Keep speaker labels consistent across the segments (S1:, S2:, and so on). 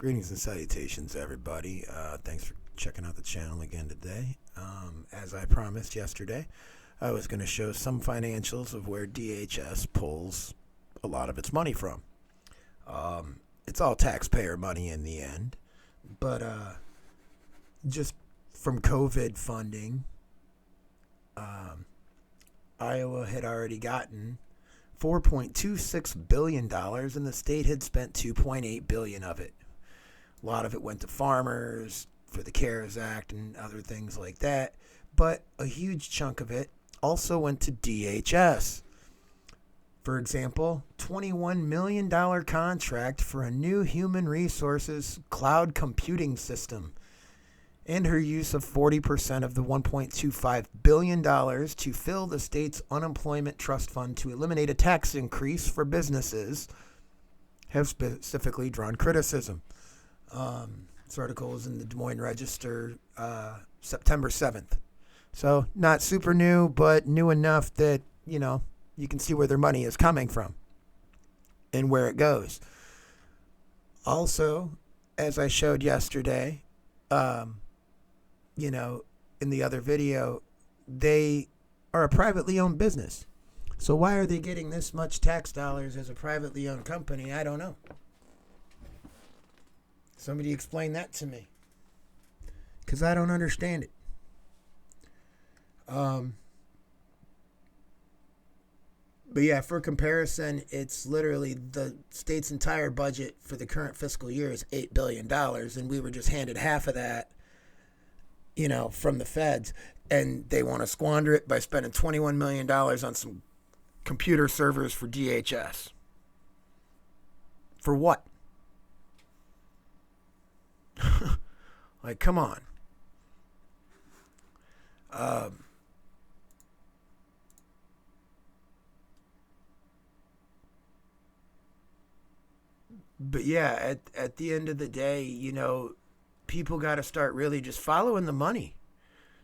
S1: Greetings and salutations, everybody. Thanks for checking out the channel again today. As I promised yesterday, I was going to show some financials of where DHS pulls a lot of its money from. It's all taxpayer money in the end, but just from COVID funding, Iowa had already gotten $4.26 billion, and the state had spent $2.8 billion of it. A lot of it went to farmers for the CARES Act and other things like that, but a huge chunk of it also went to DHS. For example, $21 million contract for a new human resources cloud computing system, and her use of 40% of the $1.25 billion to fill the state's unemployment trust fund to eliminate a tax increase for businesses have specifically drawn criticism. This article is in the Des Moines Register, September 7th. So not super new, but new enough that, you can see where their money is coming from and where it goes. Also, as I showed yesterday, in the other video, they are a privately owned business. So why are they getting this much tax dollars as a privately owned company? I don't know. Somebody explain that to me, because I don't understand it. But yeah, for comparison, it's literally the state's entire budget for the current fiscal year is $8 billion, and we were just handed half of that, from the feds, and they want to squander it by spending $21 million on some computer servers for DHS. For what? Like, come on. But yeah, at the end of the day, people got to start really just following the money.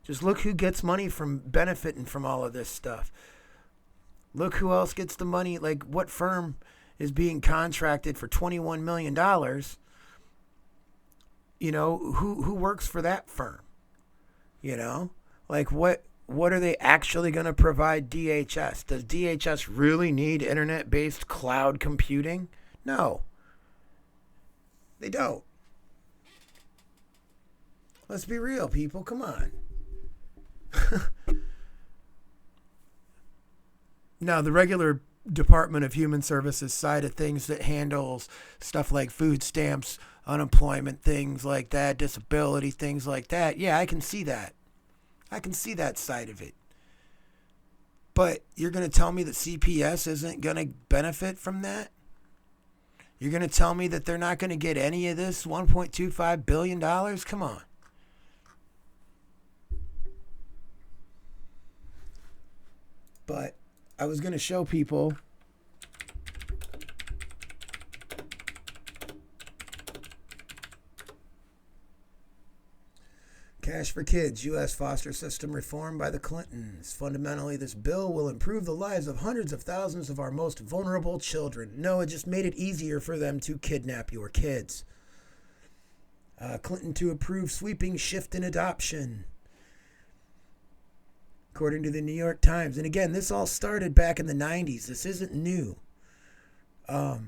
S1: Just look who gets money from benefiting from all of this stuff. Look who else gets the money. Like, what firm is being contracted for $21 million? Who works for that firm? Like, what are they actually going to provide DHS? Does DHS really need internet-based cloud computing? No. They don't. Let's be real, people. Come on. Now, the regular Department of Human Services side of things that handles stuff like food stamps, unemployment, things like that, disability, things like that. Yeah, I can see that. I can see that side of it. But you're going to tell me that CPS isn't going to benefit from that? You're going to tell me that they're not going to get any of this $1.25 billion? Come on. But I was going to show people Cash for Kids, U.S. foster system reform by the Clintons. Fundamentally, this bill will improve the lives of hundreds of thousands of our most vulnerable children. No, it just made it easier for them to kidnap your kids. Clinton to approve sweeping shift in adoption, according to the New York Times. And again, this all started back in the 90s. This isn't new. The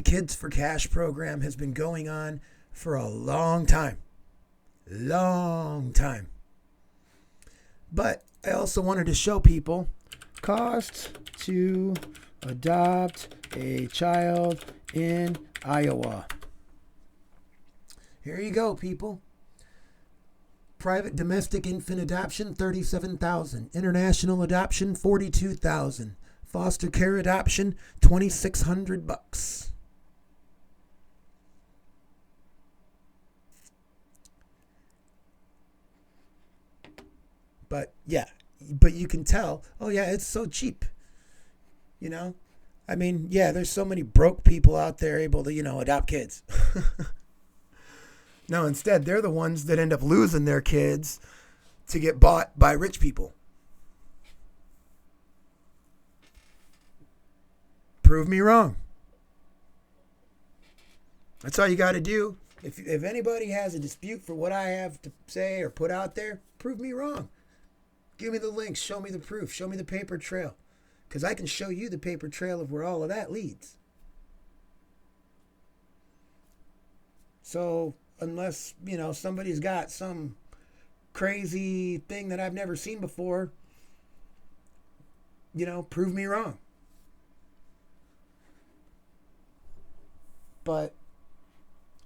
S1: Kids for Cash program has been going on for a long time. Long time. But I also wanted to show people costs to adopt a child in Iowa. Here you go, people. Private domestic infant adoption, $37,000. International adoption, $42,000. Foster care adoption, $2,600. But you can tell, it's so cheap. There's so many broke people out there able to, adopt kids. No, instead, they're the ones that end up losing their kids to get bought by rich people. Prove me wrong. That's all you got to do. If anybody has a dispute for what I have to say or put out there, prove me wrong. Give me the links. Show me the proof. Show me the paper trail. Because I can show you the paper trail of where all of that leads. So unless, somebody's got some crazy thing that I've never seen before, prove me wrong. But,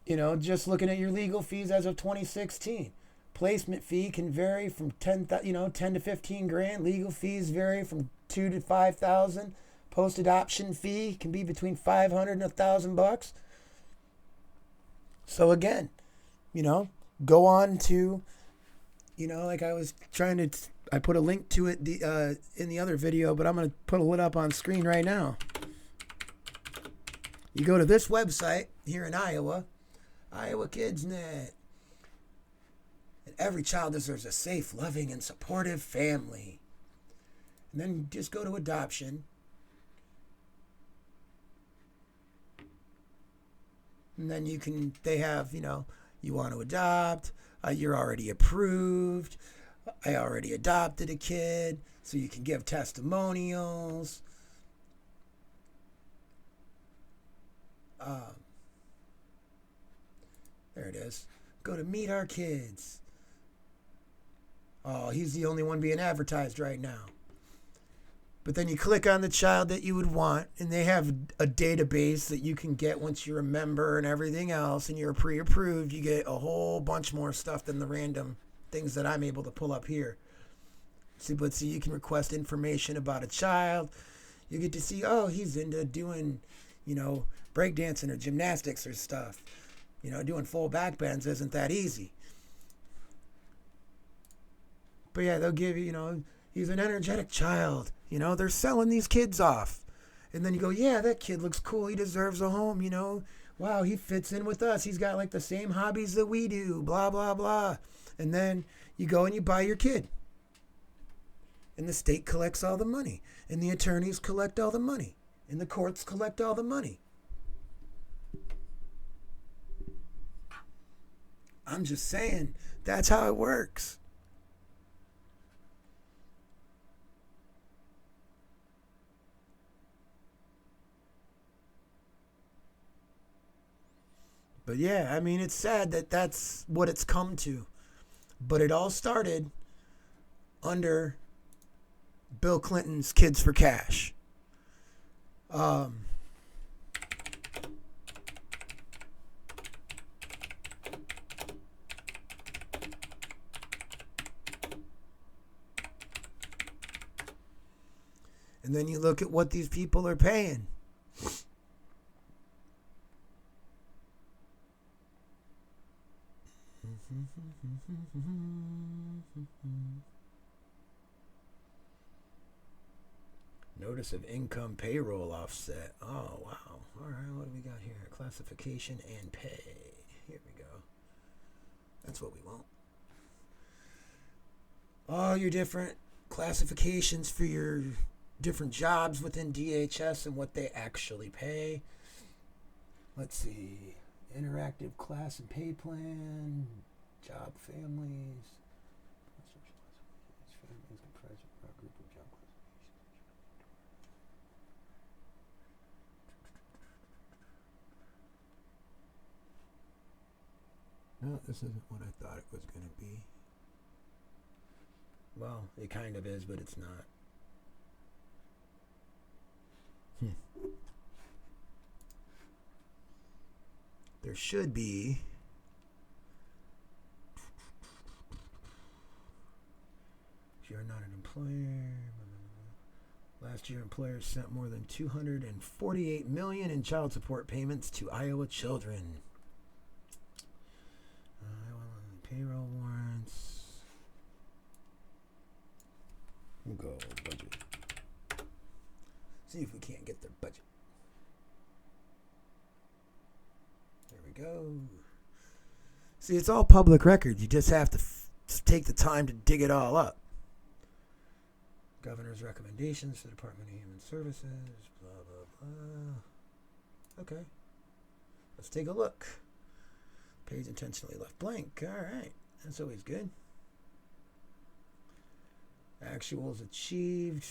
S1: just looking at your legal fees as of 2016, placement fee can vary from 10 to 15 grand. Legal fees vary from 2 to 5,000. Post adoption fee can be between 500 and $1,000. So again, go on to, like I was trying to, I put a link to it in the other video, but I'm going to put it up on screen right now. You go to this website here in Iowa, Iowa KidsNet. And every child deserves a safe, loving, and supportive family. And then just go to adoption. And then they have, you want to adopt, you're already approved, I already adopted a kid, so you can give testimonials. There it is. Go to Meet Our Kids. Oh, he's the only one being advertised right now. But then you click on the child that you would want, and they have a database that you can get once you're a member and everything else, and you're pre-approved. You get a whole bunch more stuff than the random things that I'm able to pull up here. See, you can request information about a child. You get to see, he's into doing, breakdancing or gymnastics or stuff. Doing full back bends isn't that easy. But yeah, they'll give you, he's an energetic child. They're selling these kids off. And then you go, yeah, that kid looks cool. He deserves a home, Wow, he fits in with us. He's got like the same hobbies that we do, blah, blah, blah. And then you go and you buy your kid. And the state collects all the money. And the attorneys collect all the money. And the courts collect all the money. I'm just saying, that's how it works. But yeah, it's sad that that's what it's come to. But it all started under Bill Clinton's Kids for Cash. And then you look at what these people are paying. Notice of income payroll offset. Oh, wow. All right, what do we got here? Classification and pay. Here we go. That's what we want. All your different classifications for your different jobs within DHS and what they actually pay. Let's see. Interactive class and pay plan. Job families. Families comprised of a group of job classifications. No, this isn't what I thought it was going to be. Well, it kind of is, but it's not. There should be you're not an employer. Last year, employers sent more than $248 million in child support payments to Iowa children. Payroll warrants. We'll go budget. See if we can't get their budget. There we go. See, it's all public record. You just have to take the time to dig it all up. Governor's recommendations for the Department of Human Services. Blah, blah, blah. Okay. Let's take a look. Page intentionally left blank. All right. That's always good. Actuals achieved.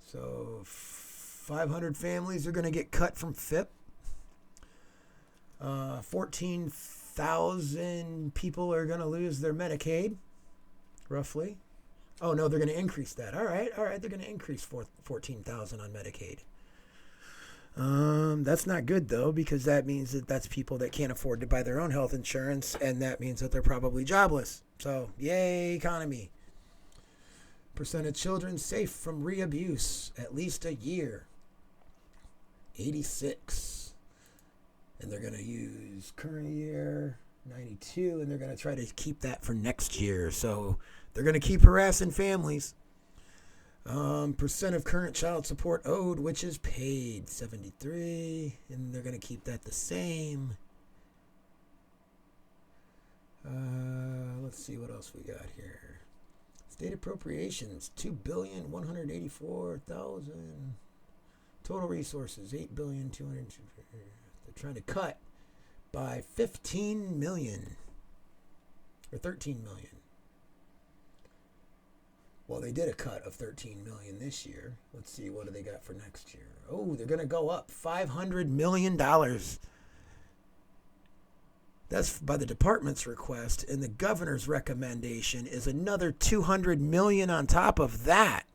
S1: So 500 families are going to get cut from FIP. 14,000 people are going to lose their Medicaid, roughly. Oh, no, they're going to increase that. All right. They're going to increase 14,000 on Medicaid. That's not good, though, because that means that that's people that can't afford to buy their own health insurance, and that means that they're probably jobless. So, yay, economy. Percent of children safe from re-abuse, at least a year. 86. And they're going to use current year, 92, and they're going to try to keep that for next year. So, they're going to keep harassing families. Percent of current child support owed, which is paid, 73, and they're going to keep that the same. Let's see what else we got here. State appropriations, $2,184,000. Total resources, $8,200,000. They're trying to cut by $15 million or $13 million. Well, they did a cut of $13 million this year. Let's see, what do they got for next year? Oh, they're going to go up $500 million. That's by the department's request, and the governor's recommendation is another $200 million on top of that.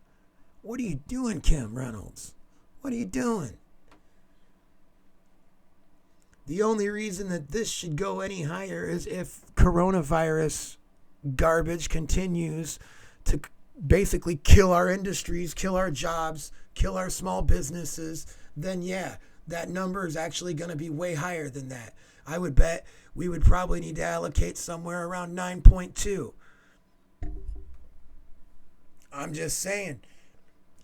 S1: What are you doing, Kim Reynolds? What are you doing? The only reason that this should go any higher is if coronavirus garbage continues to basically kill our industries, kill our jobs, kill our small businesses, then yeah, that number is actually going to be way higher than that. I would bet we would probably need to allocate somewhere around 9.2. I'm just saying,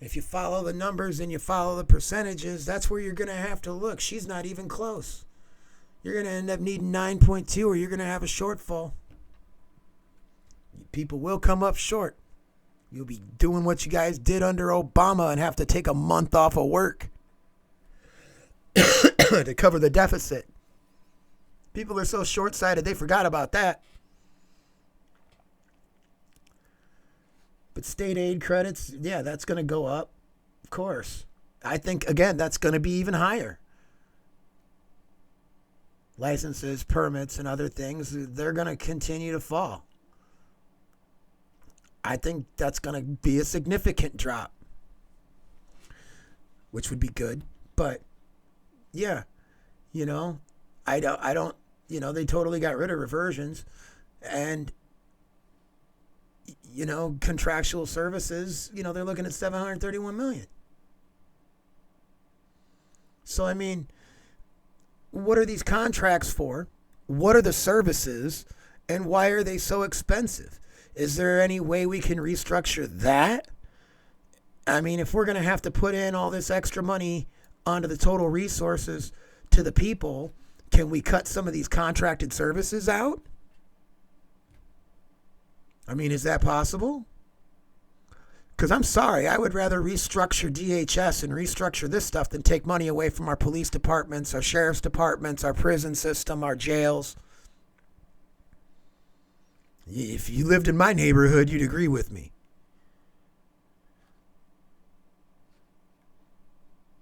S1: if you follow the numbers and you follow the percentages, that's where you're going to have to look. She's not even close. You're going to end up needing 9.2 or you're going to have a shortfall. People will come up short. You'll be doing what you guys did under Obama and have to take a month off of work to cover the deficit. People are so short-sighted, they forgot about that. But state aid credits, yeah, that's going to go up, of course. I think, again, that's going to be even higher. Licenses, permits, and other things, they're going to continue to fall. I think that's going to be a significant drop, which would be good. But yeah, I don't, they totally got rid of reversions, and contractual services, they're looking at $731 million. So, I mean, what are these contracts for? What are the services, and why are they so expensive? Is there any way we can restructure that? I mean, if we're going to have to put in all this extra money onto the total resources to the people, can we cut some of these contracted services out? I mean, is that possible? Because I'm sorry, I would rather restructure DHS and restructure this stuff than take money away from our police departments, our sheriff's departments, our prison system, our jails. If you lived in my neighborhood, you'd agree with me.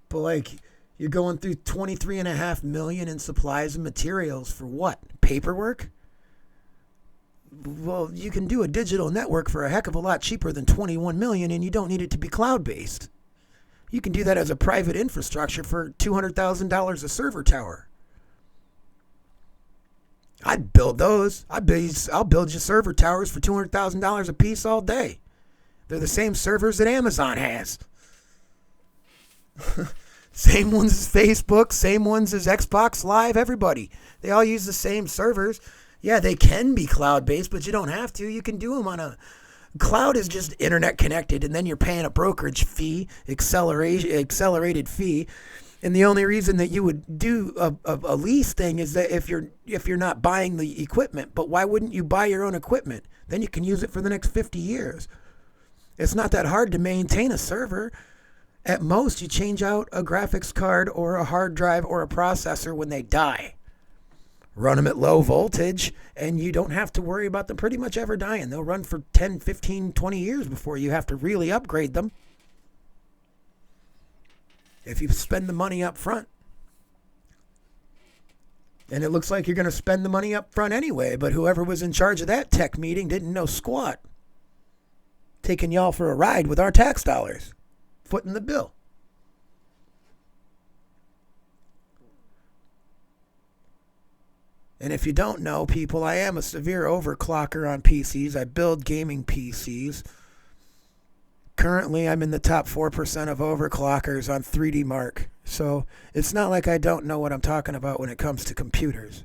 S1: But you're going through $23.5 million in supplies and materials for what? Paperwork? Well, you can do a digital network for a heck of a lot cheaper than $21 million, and you don't need it to be cloud-based. You can do that as a private infrastructure for $200,000 a server tower. I'd build those. I'll build you server towers for $200,000 a piece all day. They're the same servers that Amazon has. Same ones as Facebook, same ones as Xbox Live, everybody. They all use the same servers. Yeah, they can be cloud-based, but you don't have to. You can do them on a... Cloud is just internet connected, and then you're paying a brokerage fee, accelerated fee. And the only reason that you would do a lease thing is that if you're not buying the equipment. But why wouldn't you buy your own equipment? Then you can use it for the next 50 years. It's not that hard to maintain a server. At most, you change out a graphics card or a hard drive or a processor when they die. Run them at low voltage, and you don't have to worry about them pretty much ever dying. They'll run for 10, 15, 20 years before you have to really upgrade them. If you spend the money up front. And it looks like you're going to spend the money up front anyway, but whoever was in charge of that tech meeting didn't know squat. Taking y'all for a ride with our tax dollars. Footing the bill. And if you don't know, people, I am a severe overclocker on PCs. I build gaming PCs. Currently, I'm in the top 4% of overclockers on 3D Mark. So it's not like I don't know what I'm talking about when it comes to computers.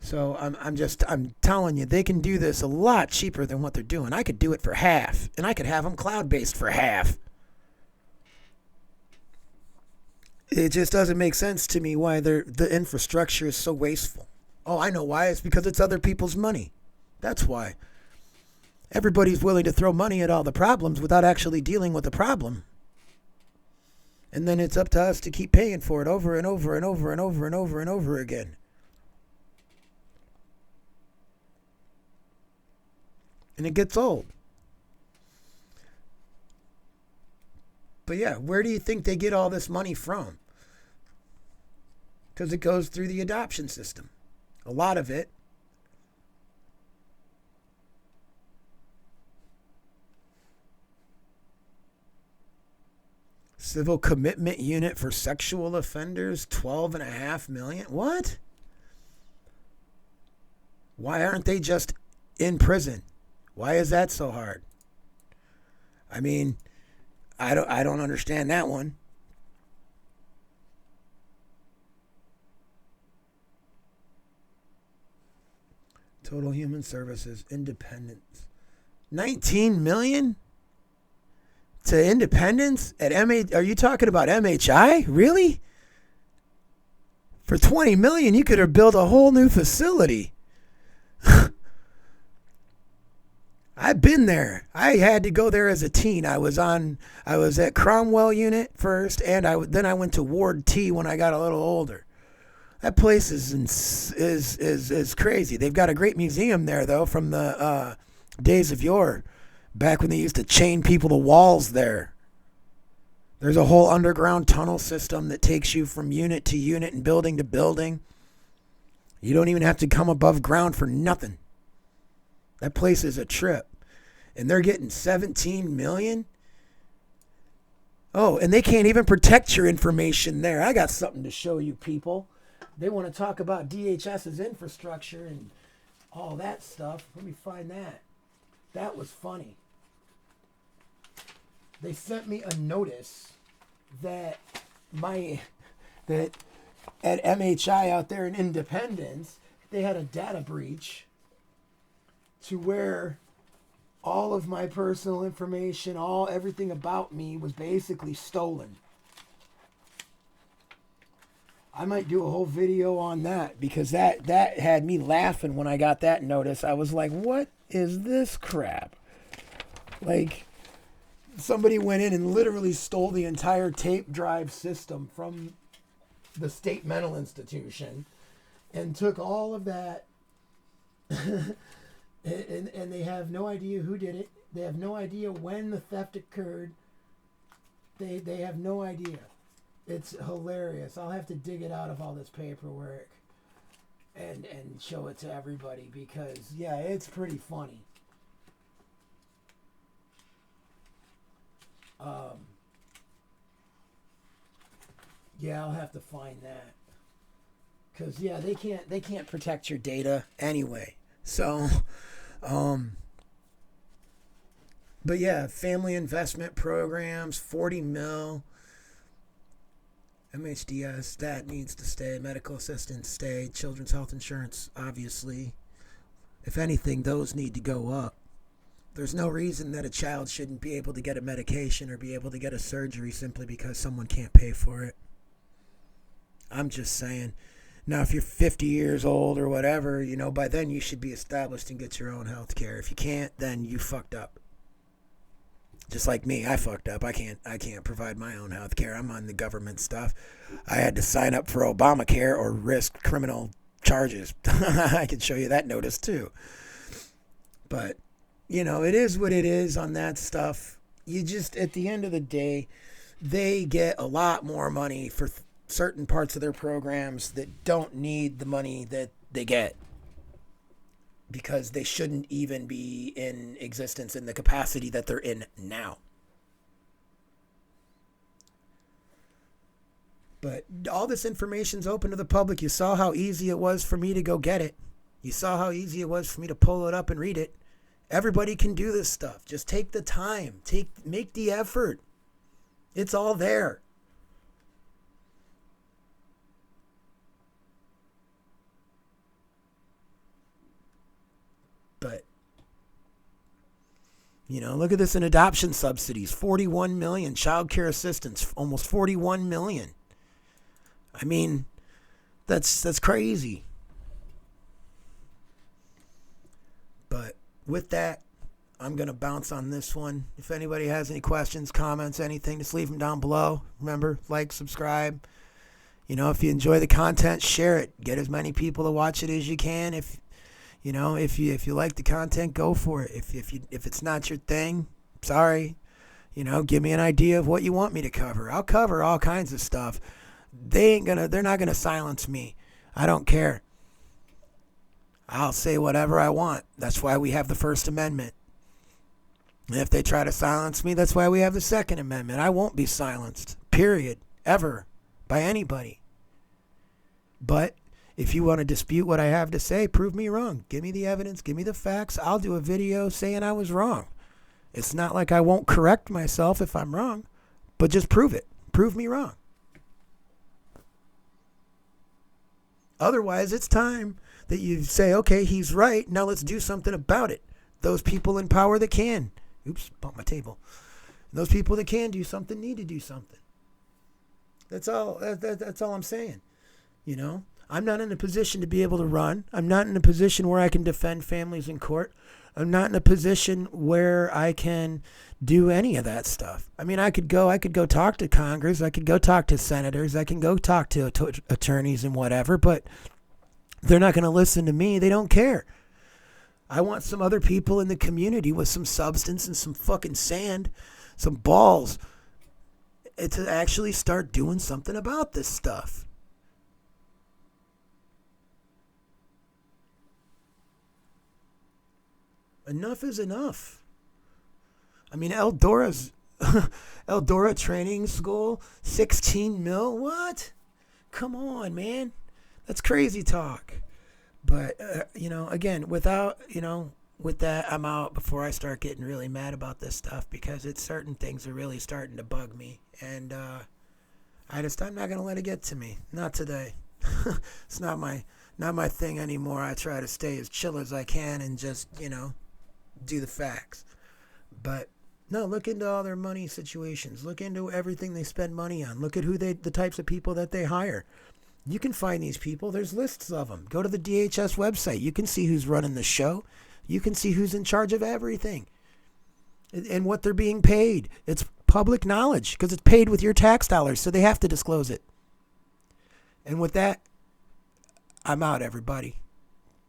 S1: So I'm telling you, they can do this a lot cheaper than what they're doing. I could do it for half, and I could have them cloud-based for half. It just doesn't make sense to me why the infrastructure is so wasteful. Oh, I know why. It's because it's other people's money. That's why. Everybody's willing to throw money at all the problems without actually dealing with the problem. And then it's up to us to keep paying for it over and over and over and over and over and over again. And it gets old. But yeah, where do you think they get all this money from? Because it goes through the adoption system. A lot of it. Civil commitment unit for sexual offenders, $12.5 million. What? Why aren't they just in prison? Why is that so hard? I mean, I don't understand that one. Total Human Services, Independence. $19 million? To Independence at MH? Are you talking about MHI? Really? For $20 million, you could have built a whole new facility. I've been there. I had to go there as a teen. I was at Cromwell Unit first, and then I went to Ward T when I got a little older. That place is crazy. They've got a great museum there though, from the days of yore. Back when they used to chain people to walls there. There's a whole underground tunnel system that takes you from unit to unit and building to building. You don't even have to come above ground for nothing. That place is a trip. And they're getting $17 million? Oh, and they can't even protect your information there. I got something to show you people. They want to talk about DHS's infrastructure and all that stuff. Let me find that. That was funny. They sent me a notice that at MHI out there in Independence, they had a data breach to where all of my personal information, everything about me was basically stolen. I might do a whole video on that because that had me laughing when I got that notice. I was like, what is this crap? Like, somebody went in and literally stole the entire tape drive system from the state mental institution and took all of that and they have no idea who did it. They have no idea when the theft occurred. They have no idea. It's hilarious. I'll have to dig it out of all this paperwork and show it to everybody because, yeah, it's pretty funny. Yeah, I'll have to find that. Because, yeah, they can't protect your data anyway. So, but yeah, family investment programs, 40 mil. MHDS, that needs to stay. Medical assistance, stay. Children's health insurance, obviously. If anything, those need to go up. There's no reason that a child shouldn't be able to get a medication or be able to get a surgery simply because someone can't pay for it. I'm just saying. Now, if you're 50 years old or whatever, by then you should be established and get your own health care. If you can't, then you fucked up. Just like me, I fucked up. I can't provide my own health care. I'm on the government stuff. I had to sign up for Obamacare or risk criminal charges. I can show you that notice too. But, it is what it is on that stuff. You just, at the end of the day, they get a lot more money for certain parts of their programs that don't need the money that they get, because they shouldn't even be in existence in the capacity that they're in now. But all this information's open to the public. You saw how easy it was for me to go get it. You saw how easy it was for me to pull it up and read it. Everybody can do this stuff. Just take the time. Make the effort. It's all there. But, look at this in adoption subsidies, 41 million. Child care assistance, almost 41 million. I mean, that's crazy. But with that, I'm going to bounce on this one. If anybody has any questions, comments, anything, just leave them down below. Remember, like, subscribe. If you enjoy the content, share it. Get as many people to watch it as you can. If you like the content, go for it. If it's not your thing, sorry. Give me an idea of what you want me to cover. I'll cover all kinds of stuff. They're not gonna silence me. I don't care. I'll say whatever I want. That's why we have the First Amendment. And if they try to silence me, that's why we have the Second Amendment. I won't be silenced. Period. Ever. By anybody. But if you want to dispute what I have to say, prove me wrong. Give me the evidence. Give me the facts. I'll do a video saying I was wrong. It's not like I won't correct myself if I'm wrong, but just prove it. Prove me wrong. Otherwise, it's time that you say, okay, he's right. Now let's do something about it. Those people in power that can. Oops, bumped my table. Those people that can do something need to do something. That's all. That's all I'm saying. I'm not in a position to be able to run. I'm not in a position where I can defend families in court. I'm not in a position where I can do any of that stuff. I mean, I could go talk to Congress. I could go talk to senators. I can go talk to attorneys and whatever, but they're not going to listen to me. They don't care. I want some other people in the community with some substance and some fucking sand, some balls, to actually start doing something about this stuff. Enough is enough. I mean, Eldora training school, 16 mil. What? Come on, man. That's crazy talk. But, again, with that, I'm out before I start getting really mad about this stuff, because certain things are really starting to bug me. And I'm not going to let it get to me. Not today. It's not my thing anymore. I try to stay as chill as I can and just, do the facts. But no, look into all their money situations. Look into everything they spend money on. Look at the types of people that they hire. You can find these people. There's lists of them. Go to the DHS website. You can see who's running the show. You can see who's in charge of everything and what they're being paid. It's public knowledge because it's paid with your tax dollars, so they have to disclose it. And with that, I'm out, everybody.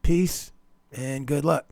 S1: Peace and good luck.